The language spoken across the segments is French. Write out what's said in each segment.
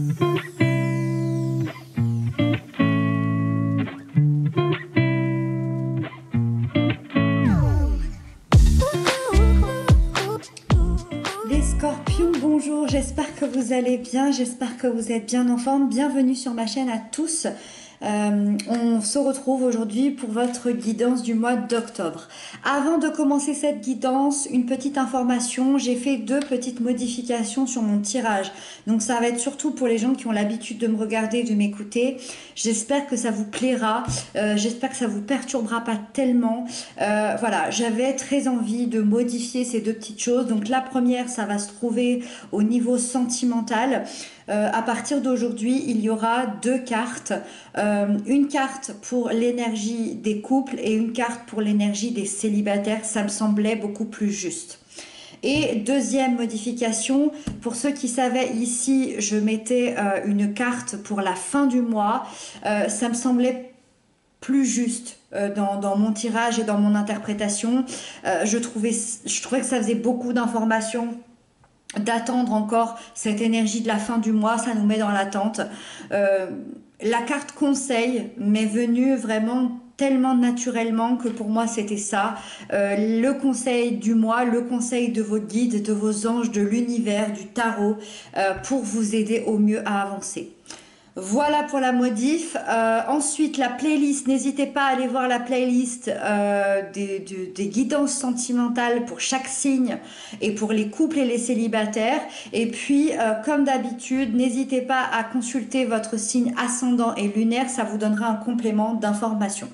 Les scorpions, bonjour, j'espère que vous allez bien, j'espère que vous êtes bien en forme. Bienvenue sur ma chaîne à tous. On se retrouve aujourd'hui pour votre guidance du mois d'octobre. Avant de commencer cette guidance, une petite information, j'ai fait 2 petites modifications sur mon tirage. Donc ça va être surtout pour les gens qui ont l'habitude de me regarder, de m'écouter. J'espère que ça vous plaira, j'espère que ça vous perturbera pas tellement. Voilà, j'avais très envie de modifier ces 2 petites choses. Donc la première, ça va se trouver au niveau sentimental. À partir d'aujourd'hui, il y aura 2 cartes. Une carte pour l'énergie des couples et une carte pour l'énergie des célibataires. Ça me semblait beaucoup plus juste. Et deuxième modification, pour ceux qui savaient, ici, je mettais une carte pour la fin du mois. Ça me semblait plus juste dans mon tirage et dans mon interprétation. Je trouvais que ça faisait beaucoup d'informations. D'attendre encore cette énergie de la fin du mois, ça nous met dans l'attente. La carte conseil m'est venue vraiment tellement naturellement que pour moi c'était ça. Le conseil du mois, le conseil de vos guides, de vos anges, de l'univers, du tarot, pour vous aider au mieux à avancer. Voilà pour la modif. Ensuite, la playlist, n'hésitez pas à aller voir la playlist des guidances sentimentales pour chaque signe et pour les couples et les célibataires. Et puis, comme d'habitude, n'hésitez pas à consulter votre signe ascendant et lunaire, ça vous donnera un complément d'information.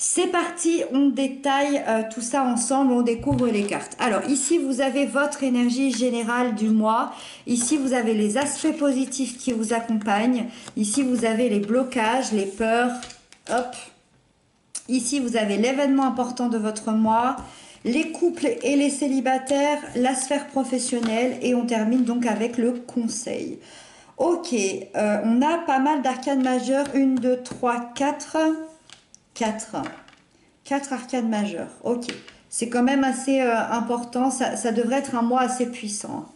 C'est parti, on détaille tout ça ensemble, on découvre les cartes. Alors ici, vous avez votre énergie générale du mois. Ici, vous avez les aspects positifs qui vous accompagnent. Ici, vous avez les blocages, les peurs. Hop. Ici, vous avez l'événement important de votre mois, les couples et les célibataires, la sphère professionnelle et on termine donc avec le conseil. Ok, on a pas mal d'arcanes majeures. 1, 2, 3, 4... 4 arcanes majeures. Ok, c'est quand même assez important, ça devrait être un mois assez puissant.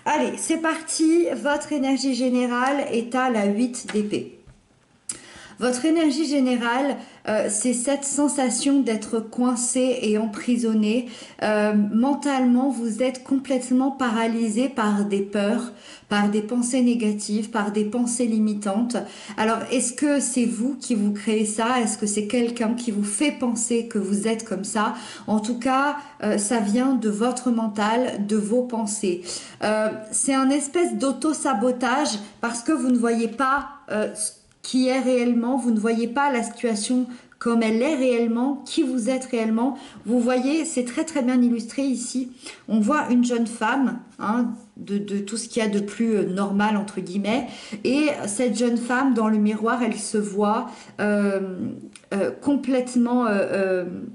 Allez, c'est parti, votre énergie générale est à la 8 d'épée. Votre énergie générale, c'est cette sensation d'être coincé et emprisonné. Mentalement, vous êtes complètement paralysé par des peurs, par des pensées négatives, par des pensées limitantes. Alors, est-ce que c'est vous qui vous créez ça? Est-ce que c'est quelqu'un qui vous fait penser que vous êtes comme ça? En tout cas, ça vient de votre mental, de vos pensées. C'est un espèce d'auto-sabotage parce que vous ne voyez pas qui est réellement, vous ne voyez pas la situation comme elle est réellement, qui vous êtes réellement. Vous voyez, c'est très très bien illustré ici. On voit une jeune femme, hein, de tout ce qu'il y a de plus normal entre guillemets, et cette jeune femme dans le miroir, elle se voit complètement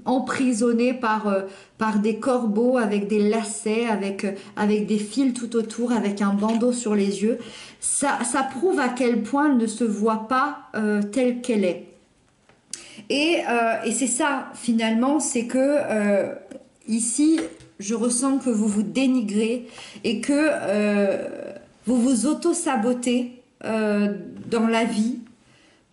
emprisonnée par des corbeaux avec des lacets, avec des fils tout autour, avec un bandeau sur les yeux. Ça prouve à quel point elle ne se voit pas telle qu'elle est. Et c'est ça finalement, c'est que ici, je ressens que vous vous dénigrez et que vous vous auto-sabotez dans la vie.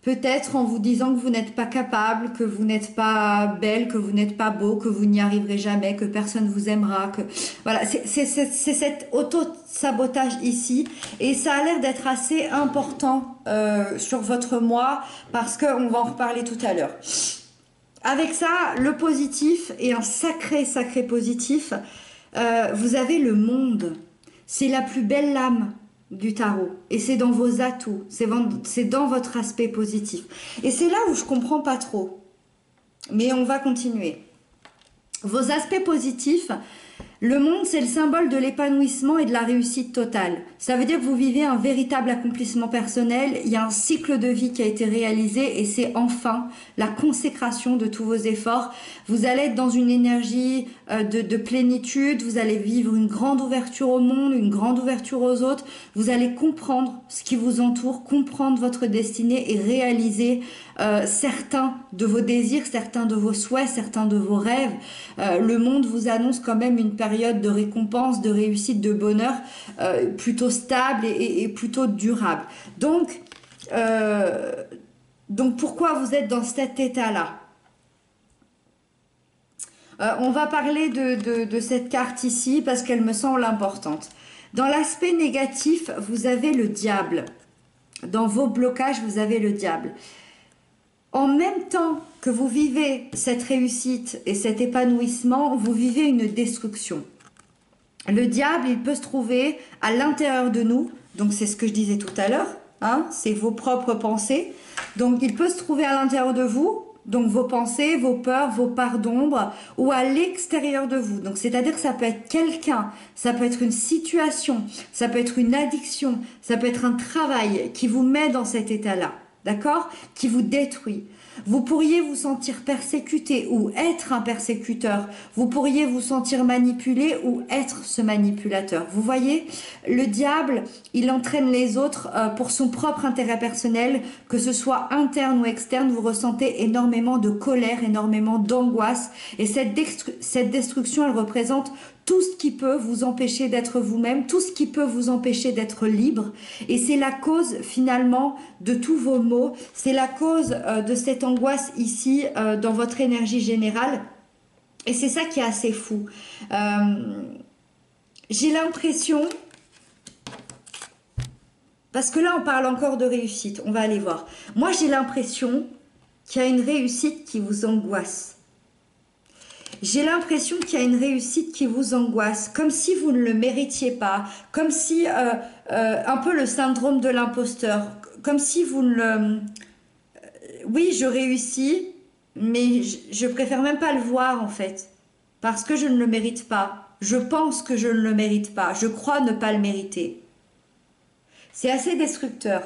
Peut-être en vous disant que vous n'êtes pas capable, que vous n'êtes pas belle, que vous n'êtes pas beau, que vous n'y arriverez jamais, que personne vous aimera. Que voilà, c'est cet auto-sabotage ici. Et ça a l'air d'être assez important sur votre mois parce qu'on va en reparler tout à l'heure. Avec ça, le positif et un sacré positif, vous avez le monde. C'est la plus belle lame du tarot et c'est dans vos atouts, c'est dans votre aspect positif et c'est là où je comprends pas trop, mais on va continuer. Vos aspects positifs, le monde c'est le symbole de l'épanouissement et de la réussite totale. Ça veut dire que vous vivez un véritable accomplissement personnel, il y a un cycle de vie qui a été réalisé et c'est enfin la consécration de tous vos efforts. Vous allez être dans une énergie de plénitude, vous allez vivre une grande ouverture au monde, une grande ouverture aux autres, vous allez comprendre ce qui vous entoure, comprendre votre destinée et réaliser certains de vos désirs, certains de vos souhaits, certains de vos rêves. Le monde vous annonce quand même une période période de récompense, de réussite, de bonheur plutôt stable et plutôt durable. Donc pourquoi vous êtes dans cet état-là? On va parler de cette carte ici parce qu'elle me semble importante. Dans l'aspect négatif, vous avez le diable. Dans vos blocages, vous avez le diable. En même temps que vous vivez cette réussite et cet épanouissement, vous vivez une destruction. Le diable, il peut se trouver à l'intérieur de nous. Donc c'est ce que je disais tout à l'heure. Hein, c'est vos propres pensées. Donc il peut se trouver à l'intérieur de vous. Donc vos pensées, vos peurs, vos parts d'ombre, ou à l'extérieur de vous. Donc c'est-à-dire que ça peut être quelqu'un, ça peut être une situation, ça peut être une addiction, ça peut être un travail qui vous met dans cet état-là, d'accord? Qui vous détruit. Vous pourriez vous sentir persécuté ou être un persécuteur. Vous pourriez vous sentir manipulé ou être ce manipulateur. Vous voyez, le diable, il entraîne les autres pour son propre intérêt personnel, que ce soit interne ou externe. Vous ressentez énormément de colère, énormément d'angoisse. Et cette destruction, elle représente tout ce qui peut vous empêcher d'être vous-même, tout ce qui peut vous empêcher d'être libre. Et c'est la cause finalement de tous vos maux, c'est la cause de cette angoisse ici dans votre énergie générale. Et c'est ça qui est assez fou. J'ai l'impression, parce que là on parle encore de réussite, on va aller voir. Moi j'ai l'impression qu'il y a une réussite qui vous angoisse. J'ai l'impression qu'il y a une réussite qui vous angoisse, comme si vous ne le méritiez pas, comme si, un peu le syndrome de l'imposteur, comme si vous ne le... oui, je réussis, mais je préfère même pas le voir en fait, parce que je ne le mérite pas. Je pense que je ne le mérite pas, je crois ne pas le mériter. C'est assez destructeur.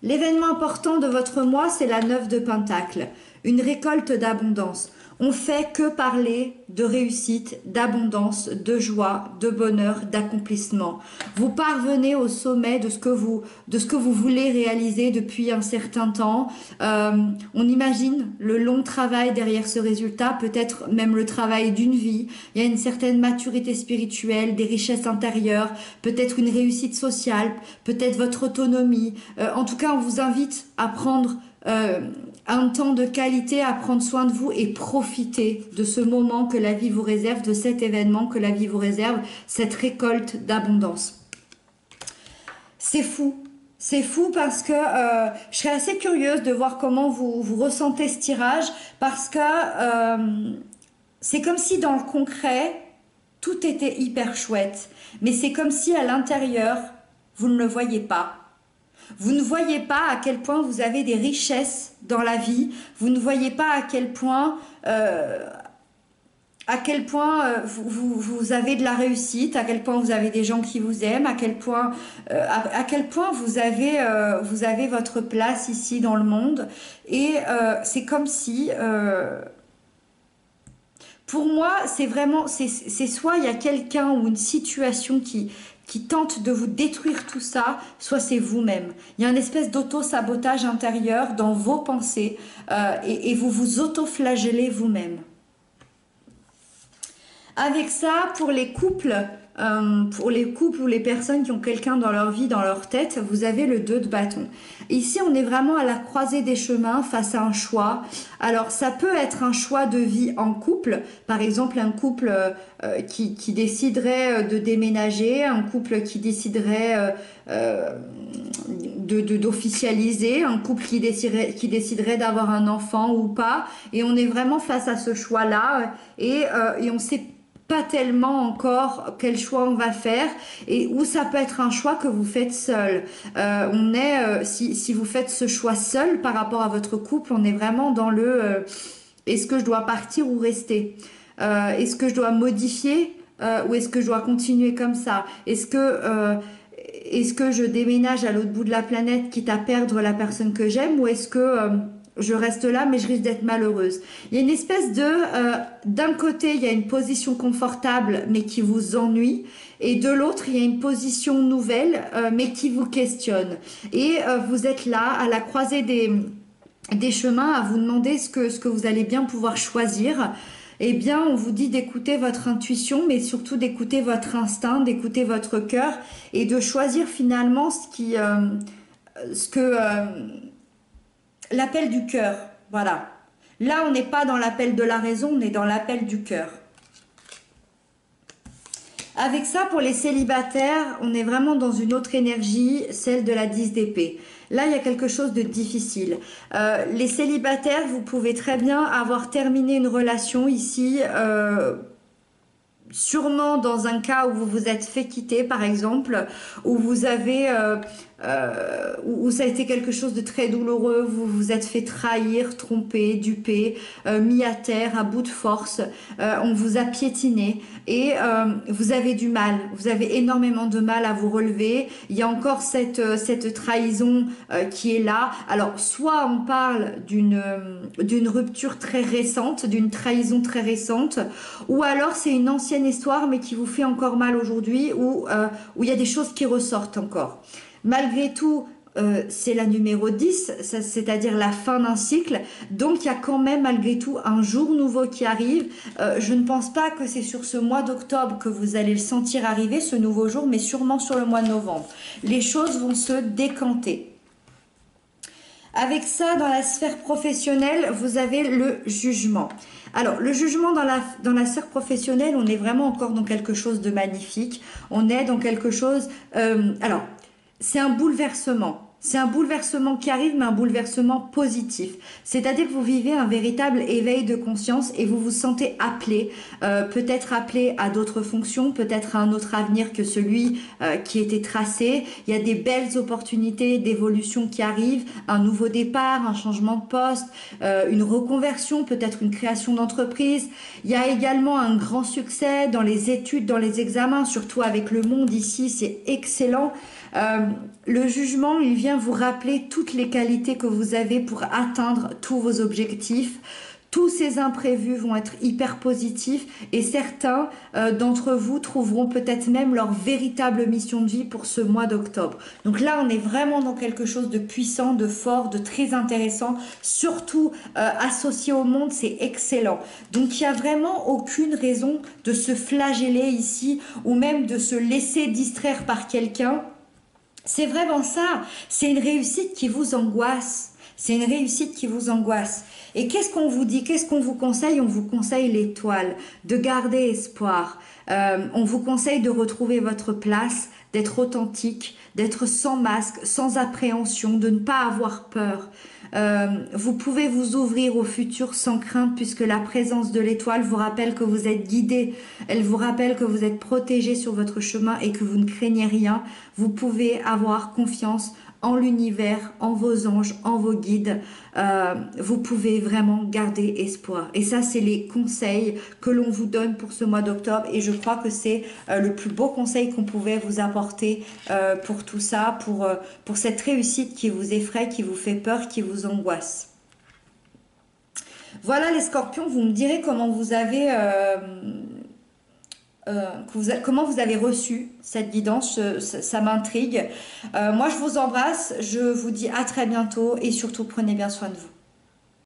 L'événement important de votre mois, c'est la 9 de Pentacle, une récolte d'abondance. On fait que parler de réussite, d'abondance, de joie, de bonheur, d'accomplissement. Vous parvenez au sommet de ce que vous voulez réaliser depuis un certain temps. On imagine le long travail derrière ce résultat, peut-être même le travail d'une vie. Il y a une certaine maturité spirituelle, des richesses intérieures, peut-être une réussite sociale, peut-être votre autonomie. En tout cas, on vous invite à prendre un temps de qualité, à prendre soin de vous et profiter de ce moment que la vie vous réserve, de cet événement que la vie vous réserve, cette récolte d'abondance. C'est fou. C'est fou parce que je serais assez curieuse de voir comment vous ressentez ce tirage, parce que c'est comme si dans le concret, tout était hyper chouette, mais c'est comme si à l'intérieur, vous ne le voyez pas. Vous ne voyez pas à quel point vous avez des richesses dans la vie. Vous ne voyez pas à quel point vous avez de la réussite, à quel point vous avez des gens qui vous aiment, à quel point vous avez votre place ici dans le monde. Et c'est comme si... pour moi, c'est vraiment... C'est soit il y a quelqu'un ou une situation qui tente de vous détruire tout ça, soit c'est vous-même. Il y a une espèce d'auto-sabotage intérieur dans vos pensées et vous vous auto-flagellez vous-même. Avec ça, pour les couples ou les personnes qui ont quelqu'un dans leur vie, dans leur tête, vous avez le 2 de bâton. Ici, on est vraiment à la croisée des chemins face à un choix. Alors, ça peut être un choix de vie en couple. Par exemple, un couple qui déciderait de déménager, un couple qui déciderait d'officialiser, un couple qui déciderait d'avoir un enfant ou pas. Et on est vraiment face à ce choix-là et on sait pas tellement encore quel choix on va faire, et où ça peut être un choix que vous faites seul. Si vous faites ce choix seul par rapport à votre couple, on est vraiment dans le est-ce que je dois partir ou rester, est-ce que je dois modifier ou est-ce que je dois continuer comme ça, est-ce que je déménage à l'autre bout de la planète quitte à perdre la personne que j'aime, ou est-ce que je reste là mais je risque d'être malheureuse. Il y a une espèce d'un côté il y a une position confortable mais qui vous ennuie, et de l'autre il y a une position nouvelle mais qui vous questionne, et vous êtes là à la croisée des chemins à vous demander ce que vous allez bien pouvoir choisir. eh bien, on vous dit d'écouter votre intuition, mais surtout d'écouter votre instinct, d'écouter votre cœur et de choisir finalement l'appel du cœur. Voilà. Là, on n'est pas dans l'appel de la raison, on est dans l'appel du cœur. Avec ça, pour les célibataires, on est vraiment dans une autre énergie, celle de la 10 d'épée. Là, il y a quelque chose de difficile. Les célibataires, vous pouvez très bien avoir terminé une relation ici, sûrement dans un cas où vous vous êtes fait quitter, par exemple, où vous avez, où ça a été quelque chose de très douloureux, vous vous êtes fait trahir, tromper, duper, mis à terre, à bout de force, on vous a piétiné et vous avez du mal, vous avez énormément de mal à vous relever. Il y a encore cette trahison qui est là. Alors, soit on parle d'une rupture très récente, d'une trahison très récente, ou alors c'est une ancienne histoire mais qui vous fait encore mal aujourd'hui, où il y a des choses qui ressortent encore. Malgré tout, c'est la numéro 10, c'est-à-dire la fin d'un cycle. Donc, il y a quand même malgré tout un jour nouveau qui arrive. Je ne pense pas que c'est sur ce mois d'octobre que vous allez le sentir arriver, ce nouveau jour, mais sûrement sur le mois de novembre. Les choses vont se décanter. Avec ça, dans la sphère professionnelle, vous avez le jugement. Alors, le jugement dans la sphère professionnelle, on est vraiment encore dans quelque chose de magnifique. On est dans quelque chose... alors, c'est un bouleversement. C'est un bouleversement qui arrive, mais un bouleversement positif. C'est-à-dire que vous vivez un véritable éveil de conscience et vous vous sentez appelé, peut-être appelé à d'autres fonctions, peut-être à un autre avenir que celui qui était tracé. Il y a des belles opportunités d'évolution qui arrivent, un nouveau départ, un changement de poste, une reconversion, peut-être une création d'entreprise. Il y a également un grand succès dans les études, dans les examens, surtout avec le monde ici, c'est excellent. Le jugement, il vient vous rappeler toutes les qualités que vous avez pour atteindre tous vos objectifs. Tous ces imprévus vont être hyper positifs et certains d'entre vous trouveront peut-être même leur véritable mission de vie pour ce mois d'octobre. Donc là, on est vraiment dans quelque chose de puissant, de fort, de très intéressant, surtout associé au monde, c'est excellent. Donc il n'y a vraiment aucune raison de se flageller ici ou même de se laisser distraire par quelqu'un. C'est vraiment ça, c'est une réussite qui vous angoisse, c'est une réussite qui vous angoisse. Et qu'est-ce qu'on vous dit, qu'est-ce qu'on vous conseille? On vous conseille l'étoile, de garder espoir, on vous conseille de retrouver votre place, d'être authentique, d'être sans masque, sans appréhension, de ne pas avoir peur. Vous pouvez vous ouvrir au futur sans crainte puisque la présence de l'étoile vous rappelle que vous êtes guidé, elle vous rappelle que vous êtes protégé sur votre chemin et que vous ne craignez rien. Vous pouvez avoir confiance en l'univers, en vos anges, en vos guides. Vous pouvez vraiment garder espoir. Et ça, c'est les conseils que l'on vous donne pour ce mois d'octobre. Et je crois que c'est le plus beau conseil qu'on pouvait vous apporter pour tout ça, pour cette réussite qui vous effraie, qui vous fait peur, qui vous angoisse. Voilà les scorpions, vous me direz comment vous avez... comment vous avez reçu cette guidance, ça m'intrigue. Moi, je vous embrasse, je vous dis à très bientôt et surtout prenez bien soin de vous.